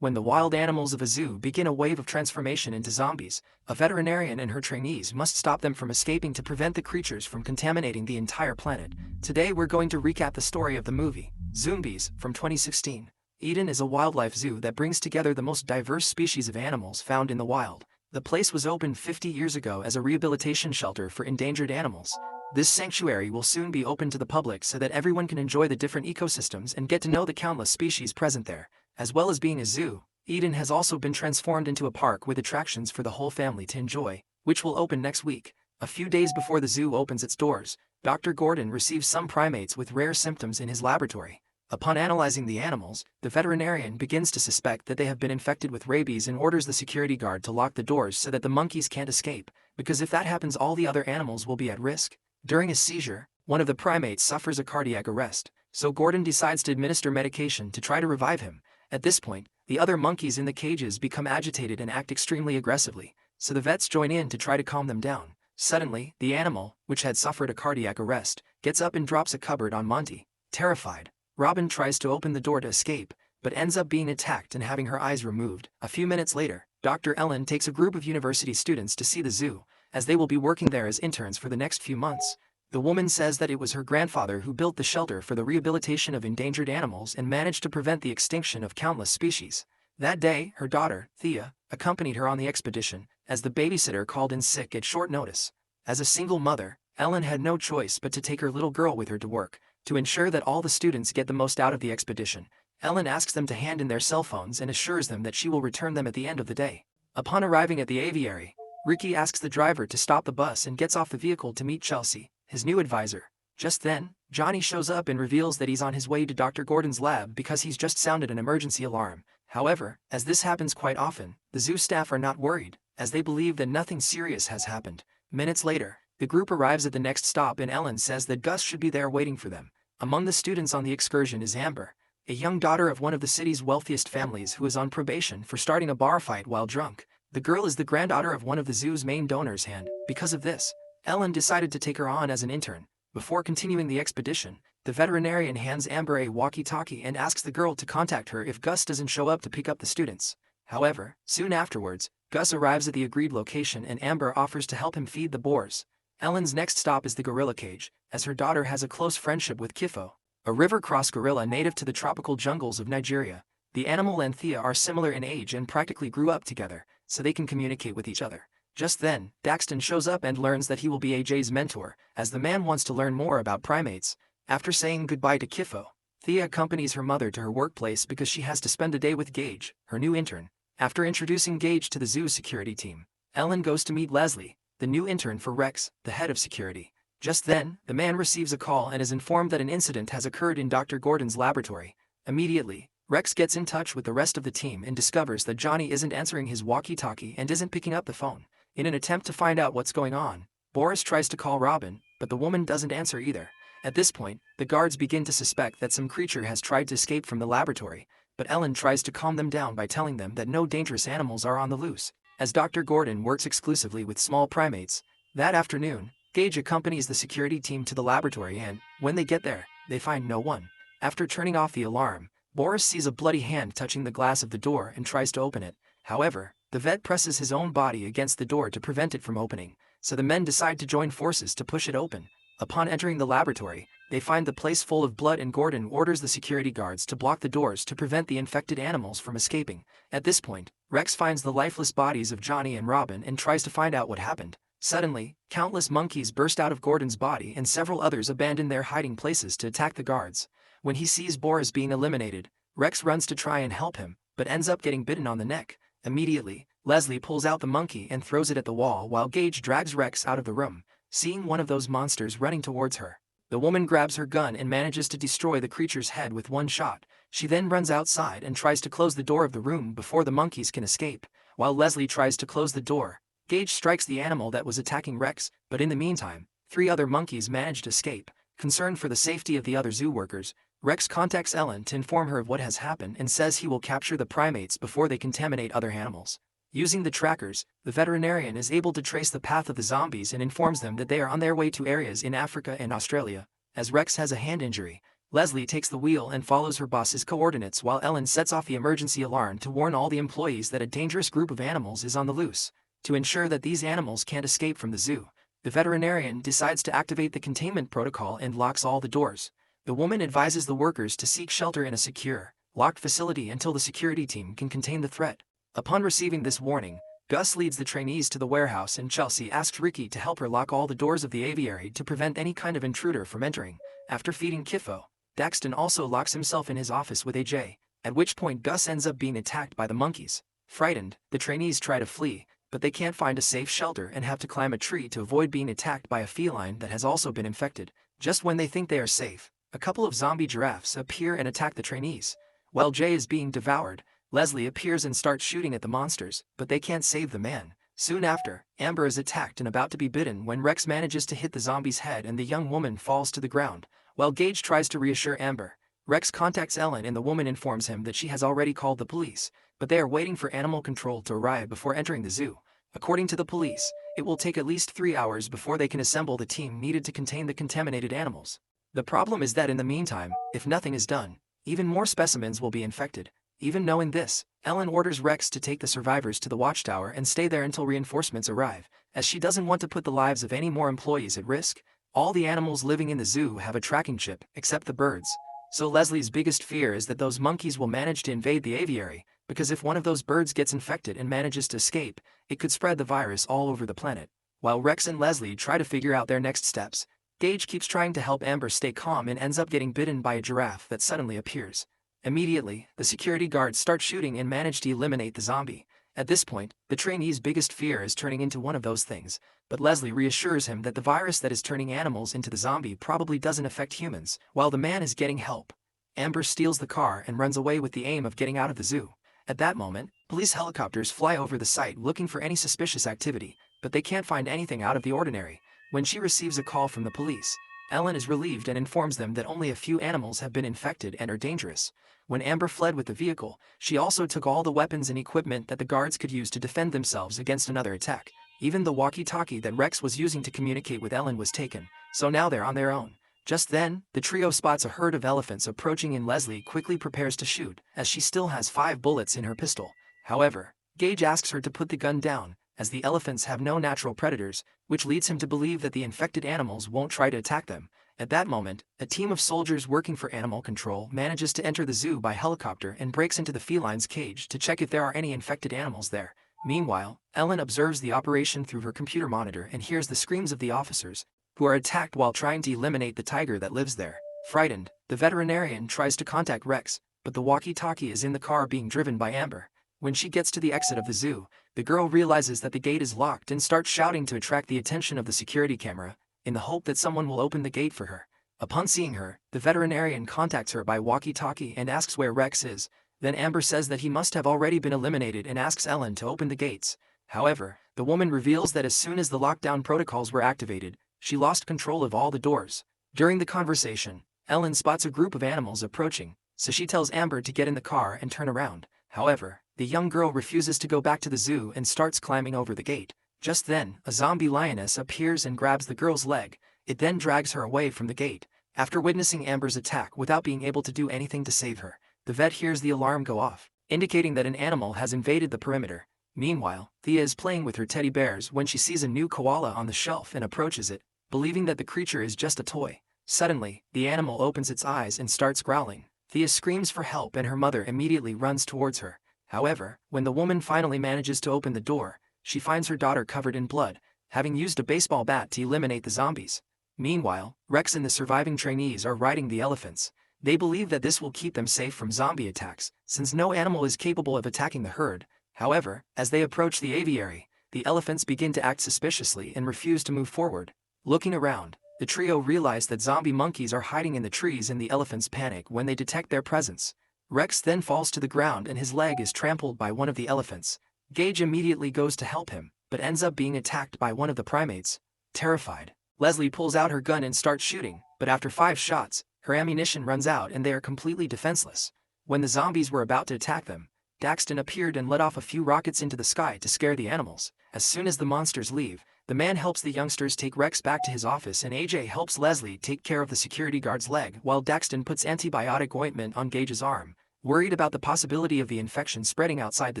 When the wild animals of a zoo begin a wave of transformation into zombies, a veterinarian and her trainees must stop them from escaping to prevent the creatures from contaminating the entire planet. Today we're going to recap the story of the movie, Zombies, from 2016. Eden is a wildlife zoo that brings together the most diverse species of animals found in the wild. The place was opened 50 years ago as a rehabilitation shelter for endangered animals. This sanctuary will soon be open to the public so that everyone can enjoy the different ecosystems and get to know the countless species present there. As well as being a zoo, Eden has also been transformed into a park with attractions for the whole family to enjoy, which will open next week. A few days before the zoo opens its doors, Dr. Gordon receives some primates with rare symptoms in his laboratory. Upon analyzing the animals, the veterinarian begins to suspect that they have been infected with rabies and orders the security guard to lock the doors so that the monkeys can't escape, because if that happens all the other animals will be at risk. During a seizure, one of the primates suffers a cardiac arrest, so Gordon decides to administer medication to try to revive him. At this point, the other monkeys in the cages become agitated and act extremely aggressively, so the vets join in to try to calm them down. Suddenly, the animal, which had suffered a cardiac arrest, gets up and drops a cupboard on Monty. Terrified, Robin tries to open the door to escape, but ends up being attacked and having her eyes removed. A few minutes later, Dr. Ellen takes a group of university students to see the zoo, as they will be working there as interns for the next few months. The woman says that it was her grandfather who built the shelter for the rehabilitation of endangered animals and managed to prevent the extinction of countless species. That day, her daughter, Thea, accompanied her on the expedition, as the babysitter called in sick at short notice. As a single mother, Ellen had no choice but to take her little girl with her to work, to ensure that all the students get the most out of the expedition. Ellen asks them to hand in their cell phones and assures them that she will return them at the end of the day. Upon arriving at the aviary, Ricky asks the driver to stop the bus and gets off the vehicle to meet Chelsea, his new advisor. Just then, Johnny shows up and reveals that he's on his way to Dr. Gordon's lab because he's just sounded an emergency alarm. However, as this happens quite often, the zoo staff are not worried, as they believe that nothing serious has happened. Minutes later, the group arrives at the next stop and Ellen says that Gus should be there waiting for them. Among the students on the excursion is Amber, a young daughter of one of the city's wealthiest families who is on probation for starting a bar fight while drunk. The girl is the granddaughter of one of the zoo's main donors and, because of this, Ellen decided to take her on as an intern. Before continuing the expedition, the veterinarian hands Amber a walkie-talkie and asks the girl to contact her if Gus doesn't show up to pick up the students. However, soon afterwards, Gus arrives at the agreed location and Amber offers to help him feed the boars. Ellen's next stop is the gorilla cage, as her daughter has a close friendship with Kifo, a river-cross gorilla native to the tropical jungles of Nigeria. The animal and Thea are similar in age and practically grew up together, so they can communicate with each other. Just then, Daxton shows up and learns that he will be AJ's mentor, as the man wants to learn more about primates. After saying goodbye to Kifo, Thea accompanies her mother to her workplace because she has to spend the day with Gage, her new intern. After introducing Gage to the zoo security team, Ellen goes to meet Leslie, the new intern for Rex, the head of security. Just then, the man receives a call and is informed that an incident has occurred in Dr. Gordon's laboratory. Immediately, Rex gets in touch with the rest of the team and discovers that Johnny isn't answering his walkie-talkie and isn't picking up the phone. In an attempt to find out what's going on, Boris tries to call Robin, but the woman doesn't answer either. At this point, the guards begin to suspect that some creature has tried to escape from the laboratory, but Ellen tries to calm them down by telling them that no dangerous animals are on the loose, as Dr. Gordon works exclusively with small primates. That afternoon, Gage accompanies the security team to the laboratory and, when they get there, they find no one. After turning off the alarm, Boris sees a bloody hand touching the glass of the door and tries to open it. However, the vet presses his own body against the door to prevent it from opening, so the men decide to join forces to push it open. Upon entering the laboratory, they find the place full of blood and Gordon orders the security guards to block the doors to prevent the infected animals from escaping. At this point, Rex finds the lifeless bodies of Johnny and Robin and tries to find out what happened. Suddenly, countless monkeys burst out of Gordon's body and several others abandon their hiding places to attack the guards. When he sees Boris being eliminated, Rex runs to try and help him, but ends up getting bitten on the neck. Immediately, Leslie pulls out the monkey and throws it at the wall while Gage drags Rex out of the room. Seeing one of those monsters running towards her, the woman grabs her gun and manages to destroy the creature's head with one shot. She then runs outside and tries to close the door of the room before the monkeys can escape. While Leslie tries to close the door, Gage strikes the animal that was attacking Rex, but in the meantime, 3 other monkeys manage to escape. Concerned for the safety of the other zoo workers, Rex contacts Ellen to inform her of what has happened and says he will capture the primates before they contaminate other animals. Using the trackers, the veterinarian is able to trace the path of the zombies and informs them that they are on their way to areas in Africa and Australia. As Rex has a hand injury, Leslie takes the wheel and follows her boss's coordinates while Ellen sets off the emergency alarm to warn all the employees that a dangerous group of animals is on the loose. To ensure that these animals can't escape from the zoo, the veterinarian decides to activate the containment protocol and locks all the doors. The woman advises the workers to seek shelter in a secure, locked facility until the security team can contain the threat. Upon receiving this warning, Gus leads the trainees to the warehouse and Chelsea asks Ricky to help her lock all the doors of the aviary to prevent any kind of intruder from entering. After feeding Kiffo, Daxton also locks himself in his office with AJ, at which point Gus ends up being attacked by the monkeys. Frightened, the trainees try to flee, but they can't find a safe shelter and have to climb a tree to avoid being attacked by a feline that has also been infected. Just when they think they are safe, a couple of zombie giraffes appear and attack the trainees. While Jay is being devoured, Leslie appears and starts shooting at the monsters, but they can't save the man. Soon after, Amber is attacked and about to be bitten when Rex manages to hit the zombie's head and the young woman falls to the ground. While Gage tries to reassure Amber, Rex contacts Ellen and the woman informs him that she has already called the police, but they are waiting for animal control to arrive before entering the zoo. According to the police, it will take at least 3 hours before they can assemble the team needed to contain the contaminated animals. The problem is that in the meantime, if nothing is done, even more specimens will be infected. Even knowing this, Ellen orders Rex to take the survivors to the watchtower and stay there until reinforcements arrive, as she doesn't want to put the lives of any more employees at risk. All the animals living in the zoo have a tracking chip, except the birds. So Leslie's biggest fear is that those monkeys will manage to invade the aviary, because if one of those birds gets infected and manages to escape, it could spread the virus all over the planet. While Rex and Leslie try to figure out their next steps, Gage keeps trying to help Amber stay calm and ends up getting bitten by a giraffe that suddenly appears. Immediately, the security guards start shooting and manage to eliminate the zombie. At this point, the trainee's biggest fear is turning into one of those things, but Leslie reassures him that the virus that is turning animals into the zombie probably doesn't affect humans. While the man is getting help, Amber steals the car and runs away with the aim of getting out of the zoo. At that moment, police helicopters fly over the site looking for any suspicious activity, but they can't find anything out of the ordinary. When she receives a call from the police, Ellen is relieved and informs them that only a few animals have been infected and are dangerous. When Amber fled with the vehicle, she also took all the weapons and equipment that the guards could use to defend themselves against another attack. Even the walkie-talkie that Rex was using to communicate with Ellen was taken, so now they're on their own. Just then, the trio spots a herd of elephants approaching and Leslie quickly prepares to shoot, as she still has 5 bullets in her pistol. However, Gage asks her to put the gun down, as the elephants have no natural predators, which leads him to believe that the infected animals won't try to attack them. At that moment, a team of soldiers working for animal control manages to enter the zoo by helicopter and breaks into the feline's cage to check if there are any infected animals there. Meanwhile, Ellen observes the operation through her computer monitor and hears the screams of the officers, who are attacked while trying to eliminate the tiger that lives there. Frightened, the veterinarian tries to contact Rex, but the walkie-talkie is in the car being driven by Amber. When she gets to the exit of the zoo, the girl realizes that the gate is locked and starts shouting to attract the attention of the security camera, in the hope that someone will open the gate for her. Upon seeing her, the veterinarian contacts her by walkie-talkie and asks where Rex is. Then Amber says that he must have already been eliminated and asks Ellen to open the gates. However, the woman reveals that as soon as the lockdown protocols were activated, she lost control of all the doors. During the conversation, Ellen spots a group of animals approaching, so she tells Amber to get in the car and turn around. However, the young girl refuses to go back to the zoo and starts climbing over the gate. Just then, a zombie lioness appears and grabs the girl's leg. It then drags her away from the gate. After witnessing Amber's attack without being able to do anything to save her, the vet hears the alarm go off, indicating that an animal has invaded the perimeter. Meanwhile, Thea is playing with her teddy bears when she sees a new koala on the shelf and approaches it, believing that the creature is just a toy. Suddenly, the animal opens its eyes and starts growling. Thea screams for help and her mother immediately runs towards her. However, when the woman finally manages to open the door, she finds her daughter covered in blood, having used a baseball bat to eliminate the zombies. Meanwhile, Rex and the surviving trainees are riding the elephants. They believe that this will keep them safe from zombie attacks, since no animal is capable of attacking the herd. However, as they approach the aviary, the elephants begin to act suspiciously and refuse to move forward. Looking around, the trio realize that zombie monkeys are hiding in the trees and the elephants panic when they detect their presence. Rex then falls to the ground and his leg is trampled by one of the elephants. Gage immediately goes to help him, but ends up being attacked by one of the primates. Terrified, Leslie pulls out her gun and starts shooting, but after 5 shots, her ammunition runs out and they are completely defenseless. When the zombies were about to attack them, Daxton appeared and let off a few rockets into the sky to scare the animals. As soon as the monsters leave, The man helps the youngsters take Rex back to his office, and AJ helps Leslie take care of the security guard's leg while Daxton puts antibiotic ointment on Gage's arm. Worried about the possibility of the infection spreading outside the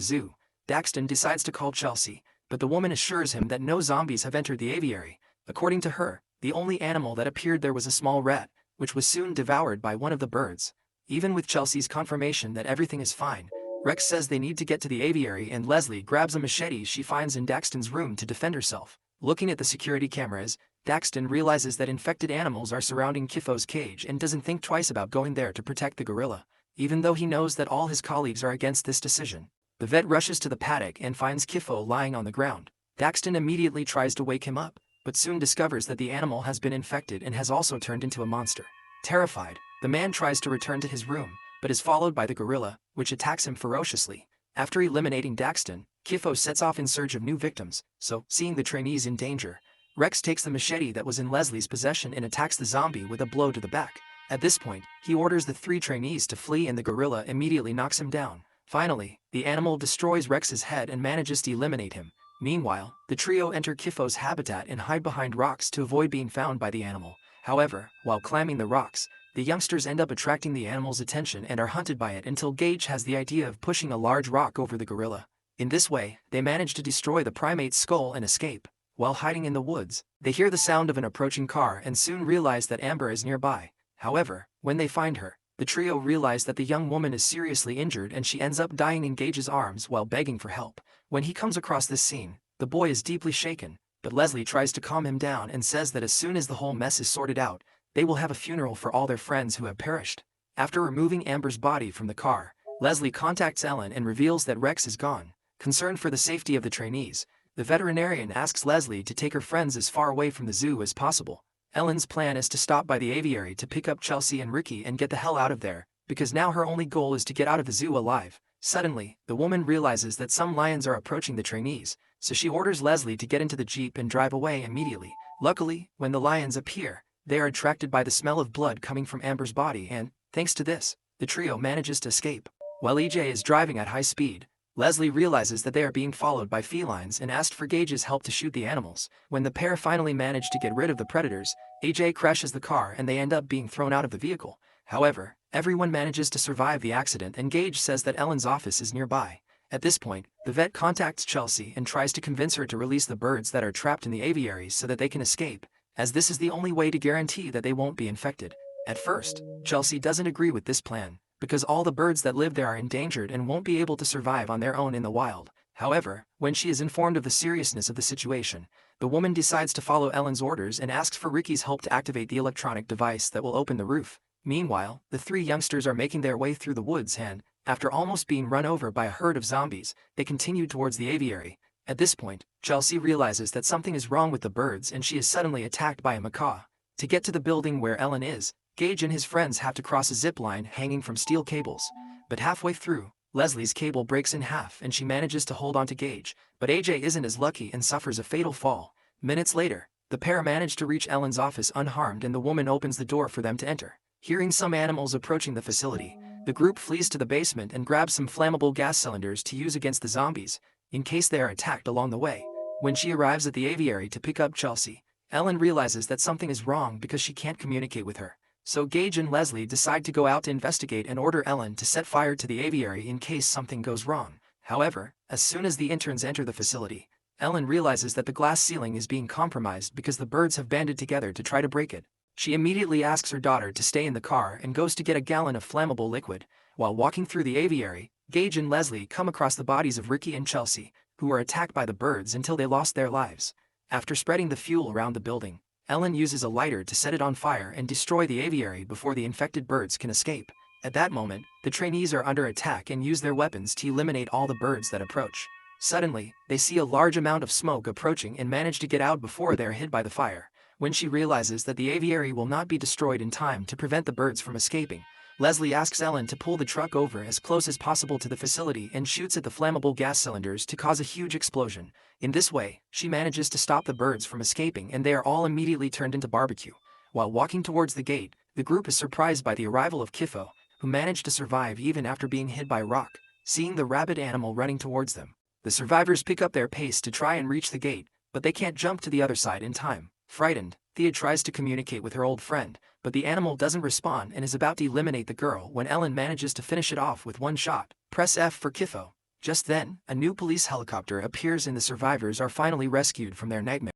zoo, Daxton decides to call Chelsea, but the woman assures him that no zombies have entered the aviary. According to her, the only animal that appeared there was a small rat, which was soon devoured by one of the birds. Even with Chelsea's confirmation that everything is fine, Rex says they need to get to the aviary, and Leslie grabs a machete she finds in Daxton's room to defend herself. Looking at the security cameras, Daxton realizes that infected animals are surrounding Kifo's cage and doesn't think twice about going there to protect the gorilla, even though he knows that all his colleagues are against this decision. The vet rushes to the paddock and finds Kifo lying on the ground. Daxton immediately tries to wake him up, but soon discovers that the animal has been infected and has also turned into a monster. Terrified, the man tries to return to his room, but is followed by the gorilla, which attacks him ferociously. After eliminating Daxton, Kifo sets off in search of new victims, so, seeing the trainees in danger, Rex takes the machete that was in Leslie's possession and attacks the zombie with a blow to the back. At this point, he orders the 3 trainees to flee, and the gorilla immediately knocks him down. Finally, the animal destroys Rex's head and manages to eliminate him. Meanwhile, the trio enter Kifo's habitat and hide behind rocks to avoid being found by the animal. However, while climbing the rocks, the youngsters end up attracting the animal's attention and are hunted by it until Gage has the idea of pushing a large rock over the gorilla. In this way, they manage to destroy the primate's skull and escape. While hiding in the woods, they hear the sound of an approaching car and soon realize that Amber is nearby. However, when they find her, the trio realize that the young woman is seriously injured and she ends up dying in Gage's arms while begging for help. When he comes across this scene, the boy is deeply shaken, but Leslie tries to calm him down and says that as soon as the whole mess is sorted out, they will have a funeral for all their friends who have perished. After removing Amber's body from the car, Leslie contacts Ellen and reveals that Rex is gone. Concerned for the safety of the trainees, the veterinarian asks Leslie to take her friends as far away from the zoo as possible. Ellen's plan is to stop by the aviary to pick up Chelsea and Ricky and get the hell out of there, because now her only goal is to get out of the zoo alive. Suddenly, the woman realizes that some lions are approaching the trainees, so she orders Leslie to get into the jeep and drive away immediately. Luckily, when the lions appear, they are attracted by the smell of blood coming from Amber's body and, thanks to this, the trio manages to escape. While EJ is driving at high speed, Leslie realizes that they are being followed by felines and asks for Gage's help to shoot the animals. When the pair finally manage to get rid of the predators, AJ crashes the car and they end up being thrown out of the vehicle. However, everyone manages to survive the accident and Gage says that Ellen's office is nearby. At this point, the vet contacts Chelsea and tries to convince her to release the birds that are trapped in the aviaries so that they can escape, as this is the only way to guarantee that they won't be infected. At first, Chelsea doesn't agree with this plan, because all the birds that live there are endangered and won't be able to survive on their own in the wild. However, when she is informed of the seriousness of the situation, the woman decides to follow Ellen's orders and asks for Ricky's help to activate the electronic device that will open the roof. Meanwhile, the 3 youngsters are making their way through the woods and, after almost being run over by a herd of zombies, they continue towards the aviary. At this point, Chelsea realizes that something is wrong with the birds and she is suddenly attacked by a macaw. To get to the building where Ellen is, Gage and his friends have to cross a zip line hanging from steel cables. But halfway through, Leslie's cable breaks in half and she manages to hold on to Gage, but AJ isn't as lucky and suffers a fatal fall. Minutes later, the pair manage to reach Ellen's office unharmed and the woman opens the door for them to enter. Hearing some animals approaching the facility, the group flees to the basement and grabs some flammable gas cylinders to use against the zombies, in case they are attacked along the way. When she arrives at the aviary to pick up Chelsea, Ellen realizes that something is wrong because she can't communicate with her. So Gage and Leslie decide to go out to investigate and order Ellen to set fire to the aviary in case something goes wrong. However, as soon as the interns enter the facility, Ellen realizes that the glass ceiling is being compromised because the birds have banded together to try to break it. She immediately asks her daughter to stay in the car and goes to get a gallon of flammable liquid. While walking through the aviary, Gage and Leslie come across the bodies of Ricky and Chelsea, who were attacked by the birds until they lost their lives. After spreading the fuel around the building, Ellen uses a lighter to set it on fire and destroy the aviary before the infected birds can escape. At that moment, the trainees are under attack and use their weapons to eliminate all the birds that approach. Suddenly, they see a large amount of smoke approaching and manage to get out before they are hit by the fire. When she realizes that the aviary will not be destroyed in time to prevent the birds from escaping, Leslie asks Ellen to pull the truck over as close as possible to the facility and shoots at the flammable gas cylinders to cause a huge explosion. In this way, she manages to stop the birds from escaping and they are all immediately turned into barbecue. While walking towards the gate, the group is surprised by the arrival of Kifo, who managed to survive even after being hit by a rock. Seeing the rabid animal running towards them, the survivors pick up their pace to try and reach the gate, but they can't jump to the other side in time. Frightened, Thea tries to communicate with her old friend, but the animal doesn't respond and is about to eliminate the girl when Ellen manages to finish it off with one shot. Press F for Kifo. Just then, a new police helicopter appears and the survivors are finally rescued from their nightmare.